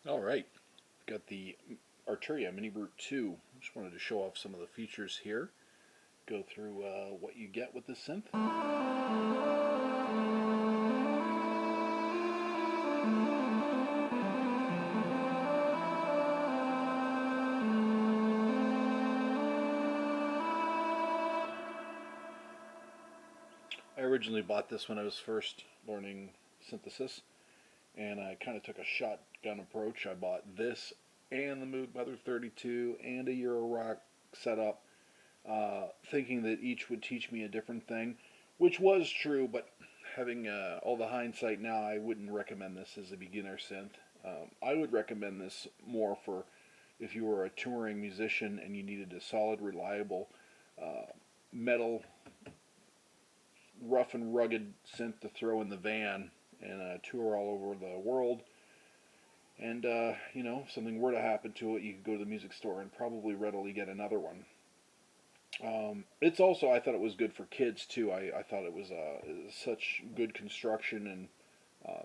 Alright, got the Arturia Minibrute 2. Just wanted to show off some of the features here. Go through what you get with this synth. I originally bought this when I was first learning synthesis, and I kind of took a shotgun approach. I bought this and the Moog Mother 32 and a Euro-Rock setup, thinking that each would teach me a different thing, which was true, but having all the hindsight now, I wouldn't recommend this as a beginner synth. I would recommend this more for if you were a touring musician and you needed a solid, reliable metal, rough and rugged synth to throw in the van and tour all over the world. And, you know, if something were to happen to it, you could go to the music store and probably readily get another one. It's also, I thought it was good for kids, too. I thought it was such good construction, and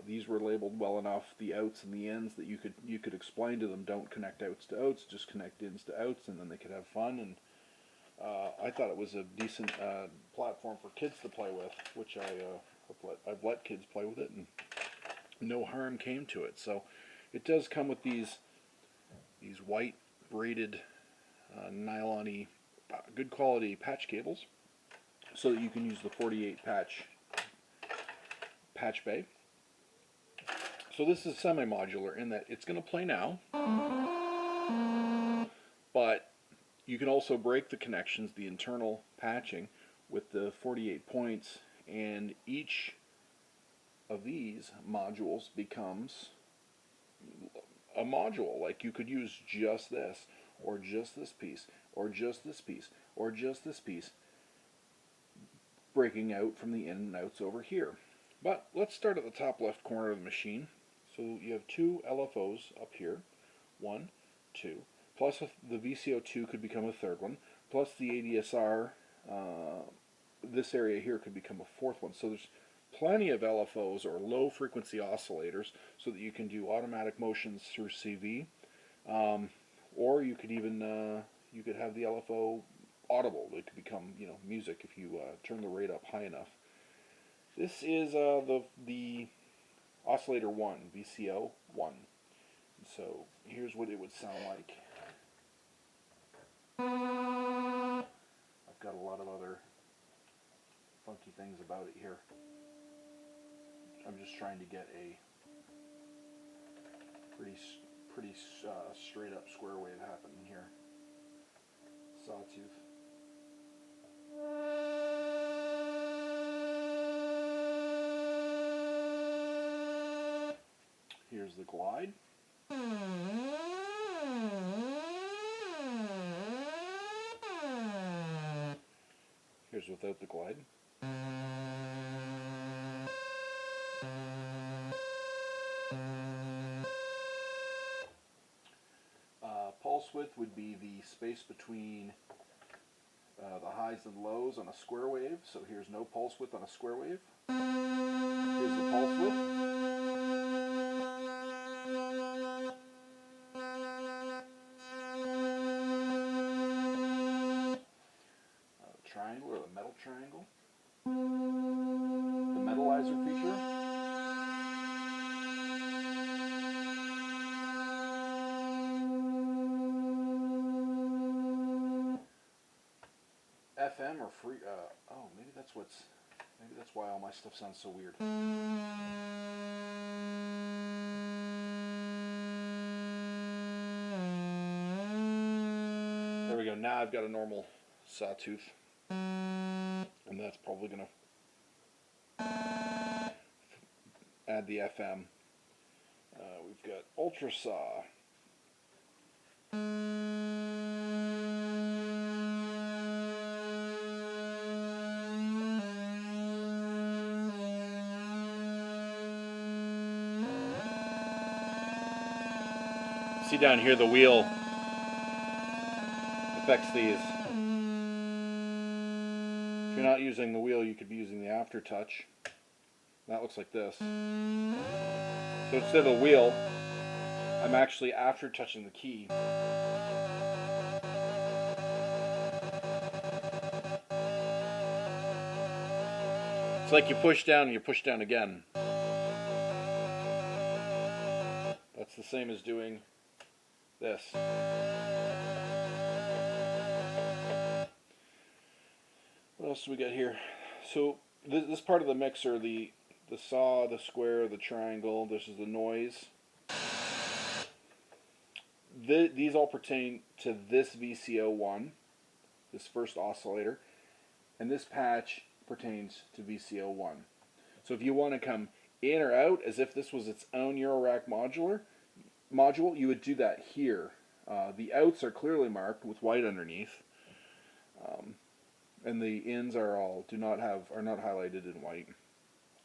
these were labeled well enough, the outs and the ins, that you could explain to them, don't connect outs to outs, just connect ins to outs, and then they could have fun. And I thought it was a decent platform for kids to play with, which I've let kids play with it, and no harm came to it. So it does come with these white braided nylon-y, good quality patch cables, so that you can use the 48 patch bay. So this is semi-modular in that it's going to play now, but you can also break the connections, the internal patching, with the 48 points, and each of these modules becomes a module. Like, you could use just this, or just this piece, or just this piece, or just this piece, breaking out from the in and outs over here. But let's start at the top left corner of the machine. So you have two LFOs up here, 1, 2, plus the VCO2 could become a third one, plus the ADSR, this area here could become a fourth one. So there's plenty of LFOs, or low frequency oscillators, so that you can do automatic motions through CV, or you could even you could have the LFO audible. It could become, you know, music if you turn the rate up high enough. This is the oscillator 1, VCO 1. So here's what it would sound like. I've got a lot of other funky things about it here. I'm just trying to get a pretty straight up square wave happening here. Sawtooth. Here's the glide. Here's without the glide. Pulse width would be the space between the highs and lows on a square wave. So here's no pulse width on a square wave. Here's the pulse width. Triangle, or the metal triangle. The metalizer feature. FM or free. Oh, maybe that's why all my stuff sounds so weird. There we go. Now I've got a normal sawtooth, and that's probably going to add the FM. We've got ultra saw. See down here, the wheel affects these. If you're not using the wheel, you could be using the aftertouch. That looks like this. So instead of the wheel, I'm actually, after touching the key, it's like you push down and you push down again. That's the same as doing this. What else do we got here? So this part of the mixer, the saw, the square, the triangle, this is the noise. These all pertain to this VCO1, this first oscillator, and this patch pertains to VCO1. So if you want to come in or out as if this was its own Eurorack module, you would do that here. The outs are clearly marked with white underneath, and the ins are not highlighted in white.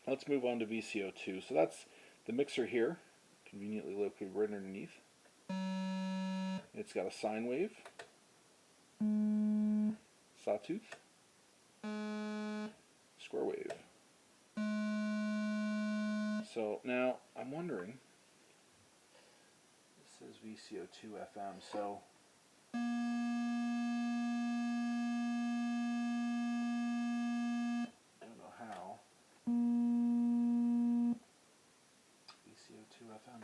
Let's move on to VCO2. So that's the mixer here, conveniently located right underneath. It's got a sine wave, sawtooth, square wave. So now I'm wondering, this says VCO2 FM, so I don't know how. VCO2 FM.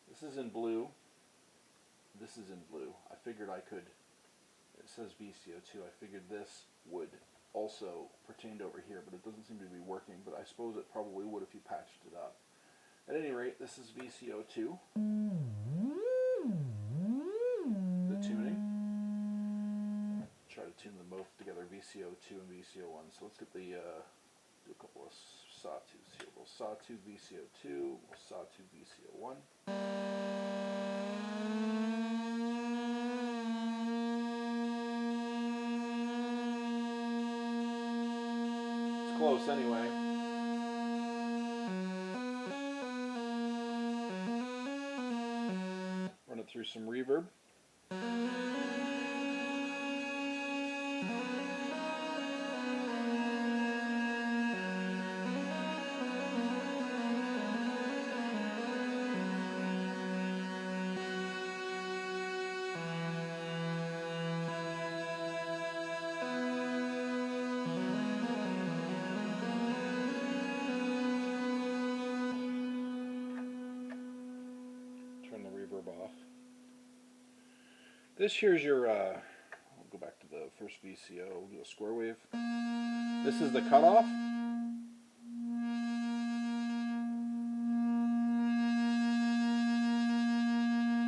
This is in blue. This is in blue. I figured I could. It says VCO2. I figured this would also pertain over here, but it doesn't seem to be working. But I suppose it probably would if you patched it up. At any rate, this is VCO2. The tuning. Try to tune them both together, VCO2 and VCO1. So let's get the do a couple of sawtooths here. We'll sawtooth VCO2. We'll sawtooth VCO1. It's close anyway. Run it through some reverb. Turn the reverb off. This here's your, I'll go back to the first VCO, we'll do a square wave. This is the cutoff.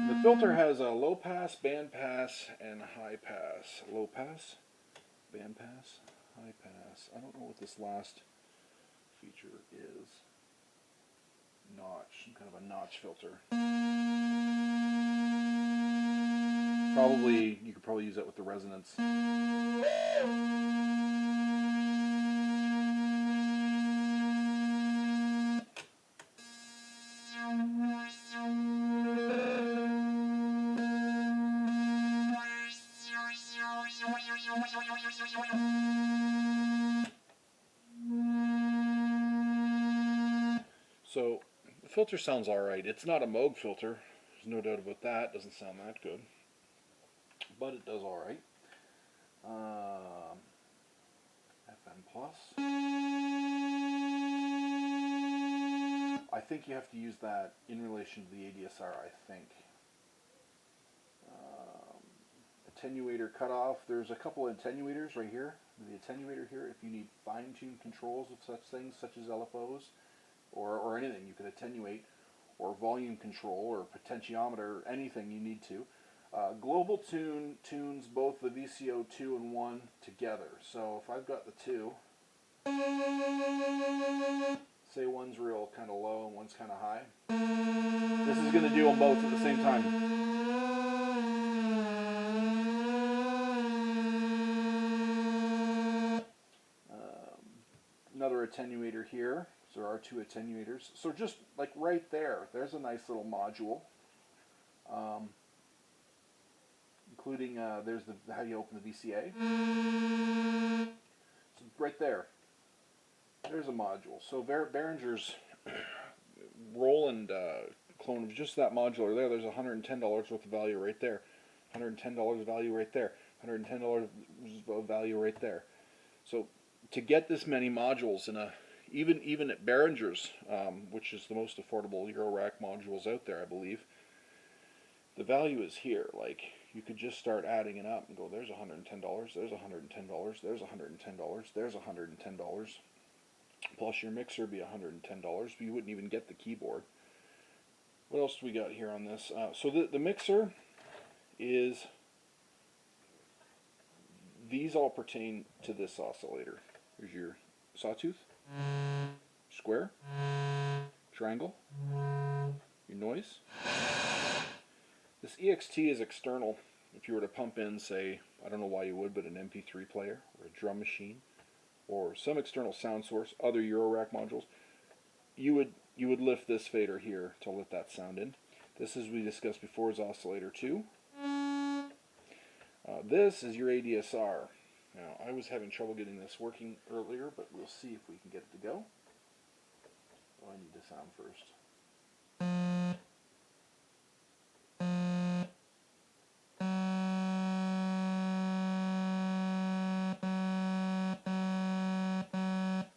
The filter has a low pass, band pass, and high pass. Low pass, band pass, high pass. I don't know what this last feature is. Notch, some kind of a notch filter. Probably, you could probably use that with the resonance. So, the filter sounds alright. It's not a Moog filter, there's no doubt about that. It doesn't sound that good, but it does alright. FM plus. I think you have to use that in relation to the ADSR, I think. Attenuator cutoff. There's a couple of attenuators right here. The attenuator here, if you need fine-tuned controls of such things, such as LFOs, or anything you could attenuate, or volume control, or potentiometer, anything you need to. Global Tune tunes both the VCO2 and 1 together. So if I've got the 2, say one's real kind of low and one's kind of high, this is going to do them both at the same time. Another attenuator here. So there are 2 attenuators. So just like right there, there's a nice little module. Including, there's how you open the VCA. So right there. there's a module. So Behringer's Roland clone of just that modular there, there's $110 worth of value right there. $110 value right there. $110 of value right there. So to get this many modules in a even at Behringer's, which is the most affordable Eurorack modules out there, I believe, the value is here. Like, you could just start adding it up and go, there's $110, there's $110, there's $110, there's $110. Plus your mixer would be $110, but you wouldn't even get the keyboard. What else do we got here on this? So the mixer is, these all pertain to this oscillator. Here's your sawtooth, square, triangle, your noise. This EXT is external. If you were to pump in, say, I don't know why you would, but an MP3 player or a drum machine or some external sound source, other Eurorack modules, you would lift this fader here to let that sound in. This, as we discussed before, is oscillator 2. This is your ADSR. Now, I was having trouble getting this working earlier, but we'll see if we can get it to go. Oh, I need the sound first.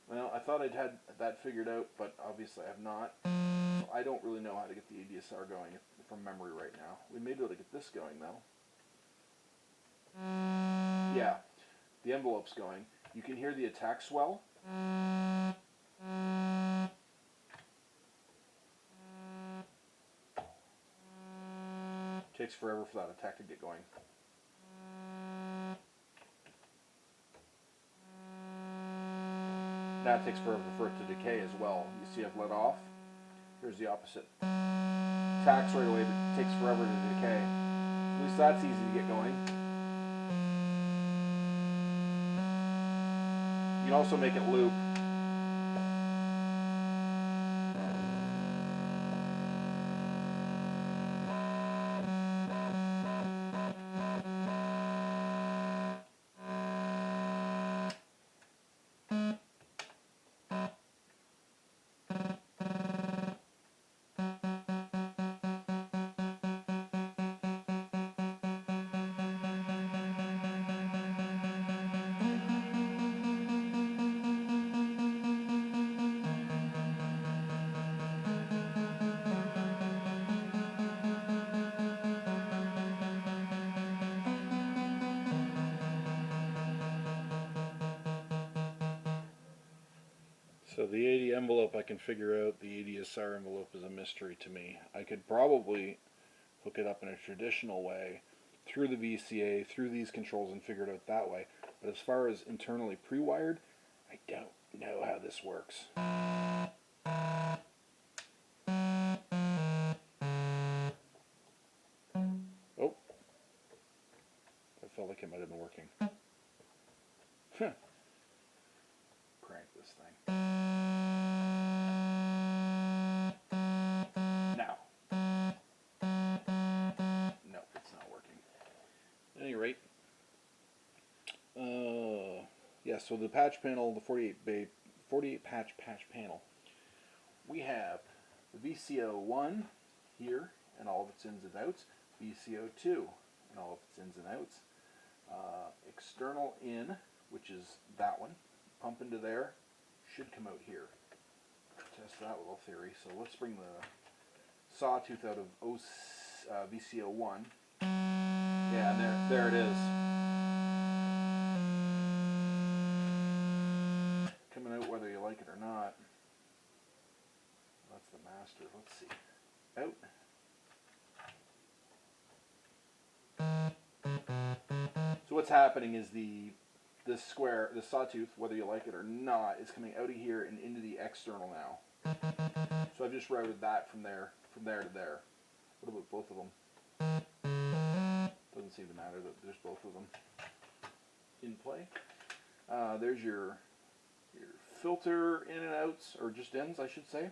Well, I thought I'd had that figured out, but obviously I have not. So I don't really know how to get the ADSR going from memory right now. We may be able to get this going, though. Yeah, the envelope's going. You can hear the attack swell. Takes forever for that attack to get going. Now it takes forever for it to decay as well. You see I've let off. Here's the opposite. Attacks right away, but it takes forever to decay. At least that's easy to get going. You can also make it loop. So the 80 envelope I can figure out, the ADSR envelope is a mystery to me. I could probably hook it up in a traditional way through the VCA, through these controls, and figure it out that way. But as far as internally pre-wired, I don't know how this works. Oh, I felt like it might have been working. Huh. Crank this thing. Now. No, it's not working. At any rate, yeah, so the patch panel, the 48 patch panel, we have the VCO1 here and all of its ins and outs, VCO2 and all of its ins and outs, external in, which is that one, pump into there, should come out here. Test that little theory. So let's bring the sawtooth out of VCO1. Yeah, and there it is. Coming out whether you like it or not. That's the master. Let's see. Out. So what's happening is this sawtooth, whether you like it or not, is coming out of here and into the external now. So I've just routed that from there to there. What about both of them? Doesn't seem to matter that there's both of them in play. There's your filter in and outs, or just ins, I should say.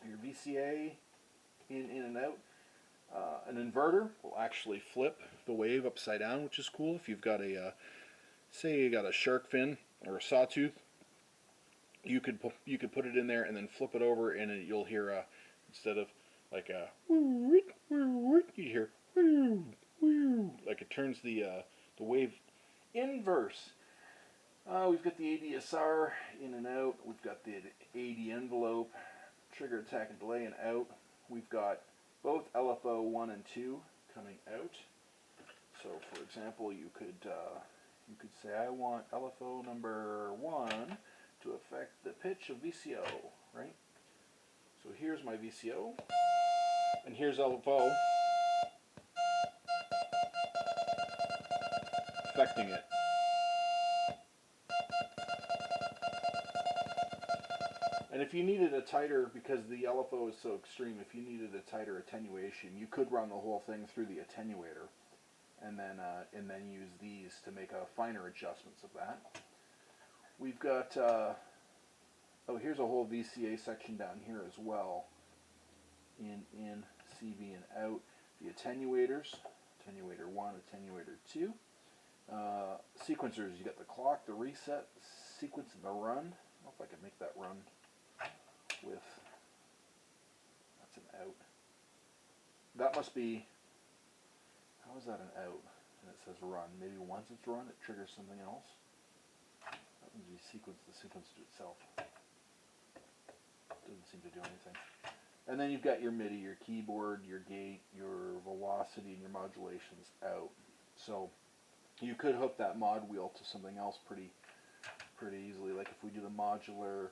Your VCA in and out. An inverter will actually flip the wave upside down, which is cool. If you've got say you got a shark fin or a sawtooth you could put it in there and then flip it over, and you'll hear instead of like a you hear like it turns the wave inverse. We've got the ADSR in and out. We've got the AD envelope, trigger, attack, and delay, and out. We've got both LFO 1 and 2 coming out. So, for example, you could say, I want LFO number 1 to affect the pitch of VCO, right? So here's my VCO, and here's LFO affecting it. And if you needed a tighter, because the LFO is so extreme, if you needed a tighter attenuation, you could run the whole thing through the attenuator, and then use these to make a finer adjustments of that. We've got oh, here's a whole VCA section down here as well. In, CV, and out. The attenuators, attenuator 1, attenuator 2. Sequencers, you got the clock, the reset, sequence, and the run. I don't know if I can make that run with, that's an out. That must be, how is that an out? And it says run. Maybe once it's run, it triggers something else. That would be sequence, the sequence to itself. Doesn't seem to do anything. And then you've got your MIDI, your keyboard, your gate, your velocity, and your modulations out. So you could hook that mod wheel to something else pretty easily. Like if we do the modular,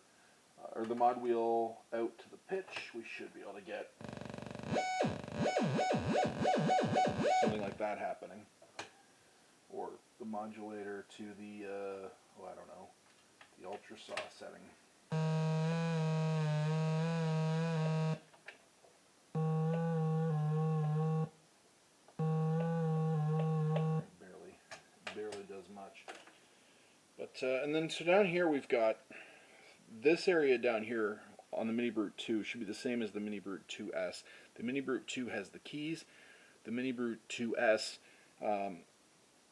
or the mod wheel out to the pitch, we should be able to get something like that happening. Or the modulator to the, oh, I don't know, the ultra saw setting. Barely does much. But, and then so down here we've got this area down here on the Minibrute 2 should be the same as the Minibrute 2S. The Minibrute 2 has the keys. The Minibrute 2S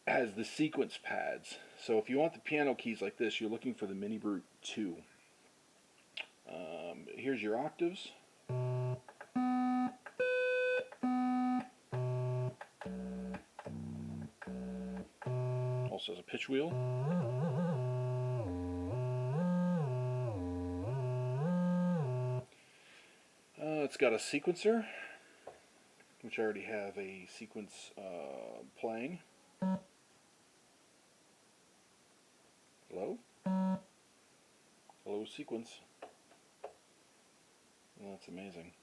has the sequence pads. So if you want the piano keys like this, you're looking for the Minibrute 2. Here's your octaves. Also has a pitch wheel. It's got a sequencer, which I already have a sequence playing. Hello? Hello, sequence. Well, that's amazing.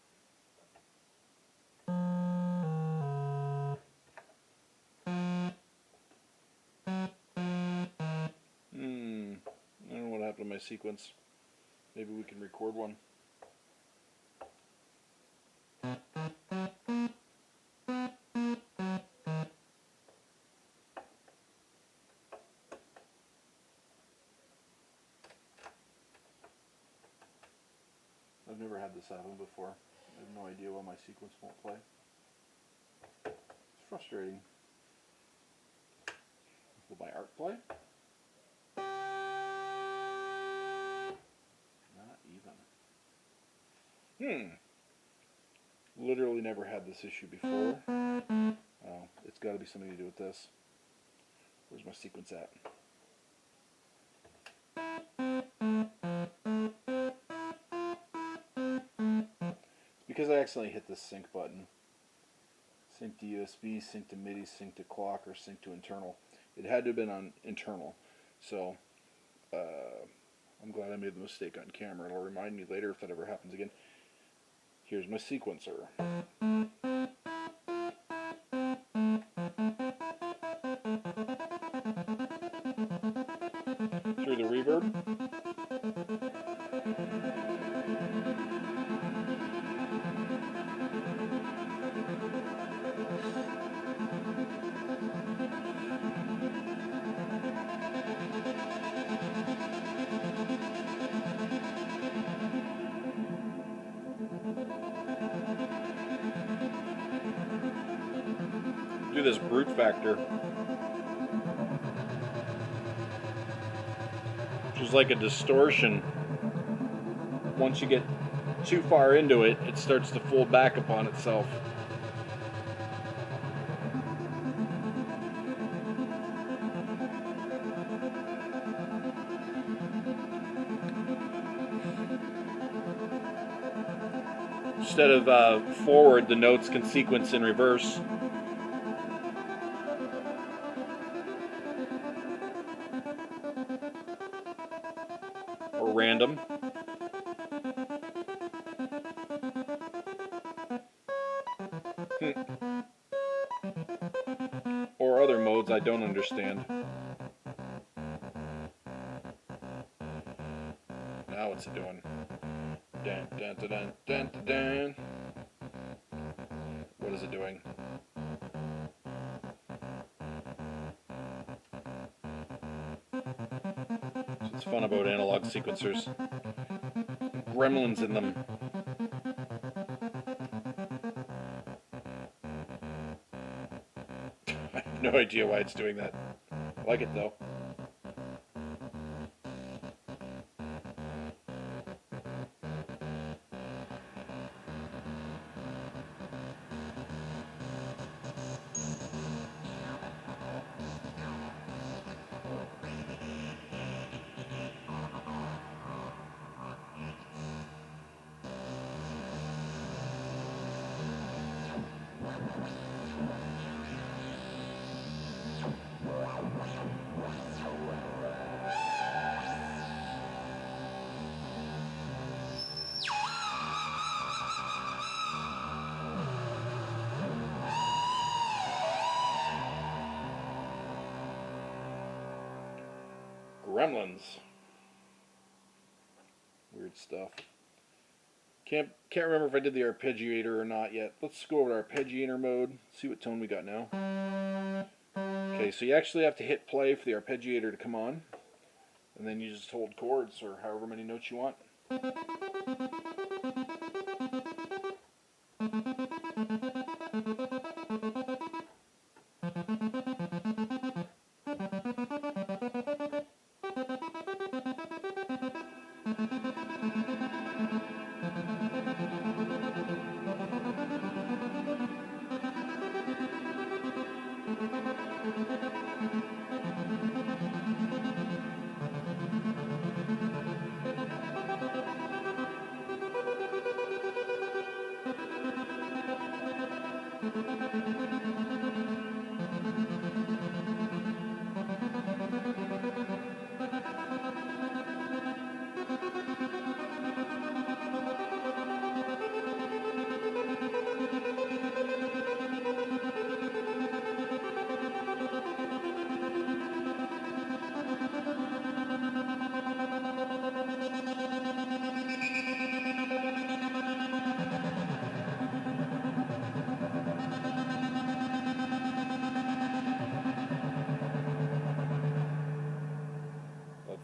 I don't know what happened to my sequence. Maybe we can record one. I've never had this happen before. I have no idea why my sequence won't play. It's frustrating. Will my art play? Not even. Literally never had this issue before. Oh, it's got to be something to do with this. Where's my sequence at? Because I accidentally hit the sync button. Sync to USB, sync to MIDI, sync to clock, or sync to internal. It had to have been on internal. So, I'm glad I made the mistake on camera. It'll remind me later if that ever happens again. Here's my sequencer. Through the reverb. Do this brute factor, which is like a distortion once you get too far into it, it starts to fold back upon itself. Instead of forward, the notes can sequence in reverse. Or random. Or other modes I don't understand. Now what's it doing? Dun, dun, dun, dun, dun, dun, dun. What is it doing? That's what's fun about analog sequencers. Gremlins in them. I have no idea why it's doing that. I like it though. Gremlins. Weird stuff. Can't remember if I did the arpeggiator or not yet. Let's go over to arpeggiator mode, see what tone we got now. Okay, so you actually have to hit play for the arpeggiator to come on, and then you just hold chords or however many notes you want.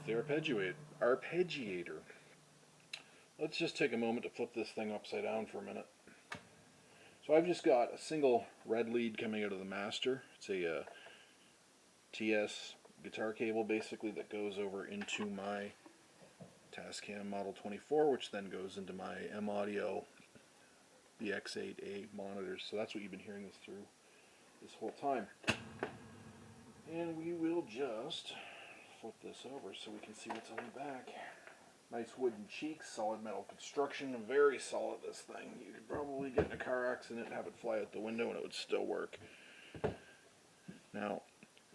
The arpeggiator. Let's just take a moment to flip this thing upside down for a minute. So I've just got a single red lead coming out of the master. It's a TS guitar cable basically that goes over into my Tascam Model 24, which then goes into my M-Audio BX8A monitors. So that's what you've been hearing this through this whole time. And we will just flip this over so we can see what's on the back. Nice wooden cheeks, solid metal construction, very solid this thing. You could probably get in a car accident and have it fly out the window and it would still work. Now,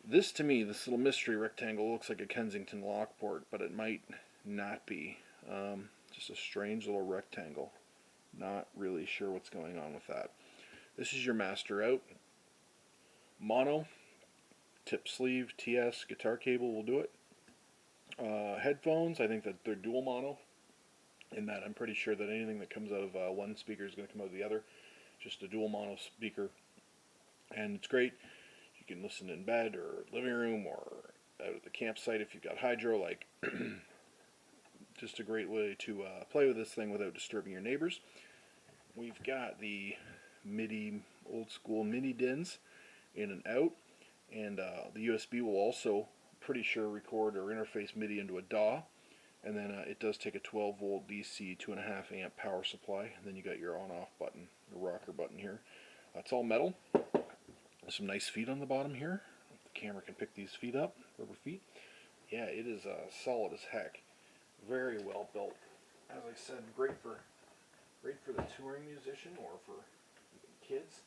this to me, this little mystery rectangle looks like a Kensington Lockport, but it might not be. Just a strange little rectangle. Not really sure what's going on with that. This is your master out. Mono, tip sleeve, TS, guitar cable will do it. Headphones, I think that they're dual mono, in that I'm pretty sure that anything that comes out of one speaker is going to come out of the other. Just a dual mono speaker. And it's great. You can listen in bed or living room or out at the campsite if you've got hydro. Like, just a great way to play with this thing without disturbing your neighbors. We've got the MIDI, old school MIDI DINs in and out. And the USB will also, pretty sure, record or interface MIDI into a DAW. and then it does take a 12 volt DC 2.5 amp power supply, and then you got your on off button, your rocker button here. It's all metal. There's some nice feet on the bottom here. The camera can pick these feet up, rubber feet. Yeah, it is solid as heck. Very well built. As I said, great for the touring musician or for kids.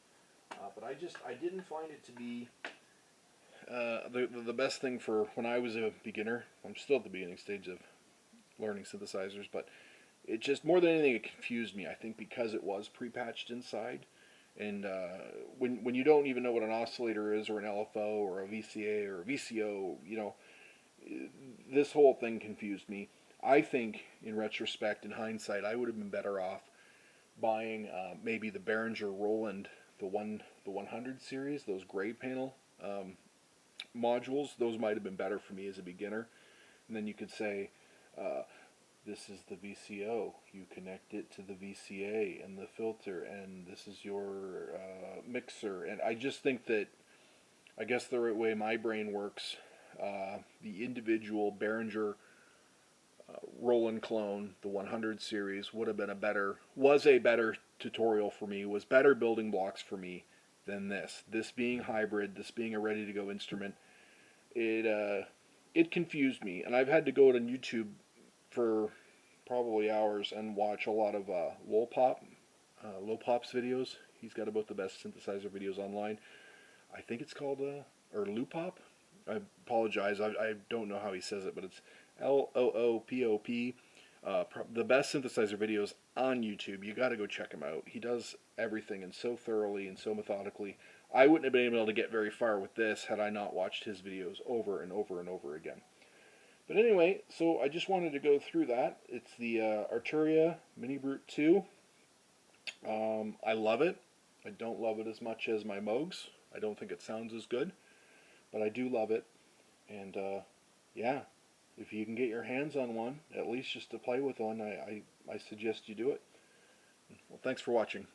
But I didn't find it to be the best thing for when I was a beginner. I'm still at the beginning stage of learning synthesizers, but it just, more than anything, it confused me. I think because it was pre-patched inside, and when you don't even know what an oscillator is, or an LFO, or a VCA, or a VCO, you know, this whole thing confused me. I think, in retrospect, in hindsight, I would have been better off buying maybe the Behringer Roland, the 100 series, those gray panel modules. Those might have been better for me as a beginner. And then you could say, this is the VCO. You connect it to the VCA and the filter, and this is your mixer. And I just think that, I guess the right way my brain works, the individual Behringer Roland clone, the 100 series, would have been was a better tutorial for me, was better building blocks for me than this. This being hybrid, this being a ready-to-go instrument, it confused me, and I've had to go to YouTube for probably hours and watch a lot of Lowpop's videos. He's got about the best synthesizer videos online. I think it's called or Loopop. I apologize. I don't know how he says it, but it's Loopop. The best synthesizer videos on YouTube. You got to go check him out. He does everything, and so thoroughly and so methodically. I wouldn't have been able to get very far with this had I not watched his videos over and over and over again. But anyway, so I just wanted to go through that. It's the Arturia Minibrute 2. I love it. I don't love it as much as my Moogs. I don't think it sounds as good, but I do love it. And yeah, if you can get your hands on one, at least just to play with one, I suggest you do it. Well, thanks for watching.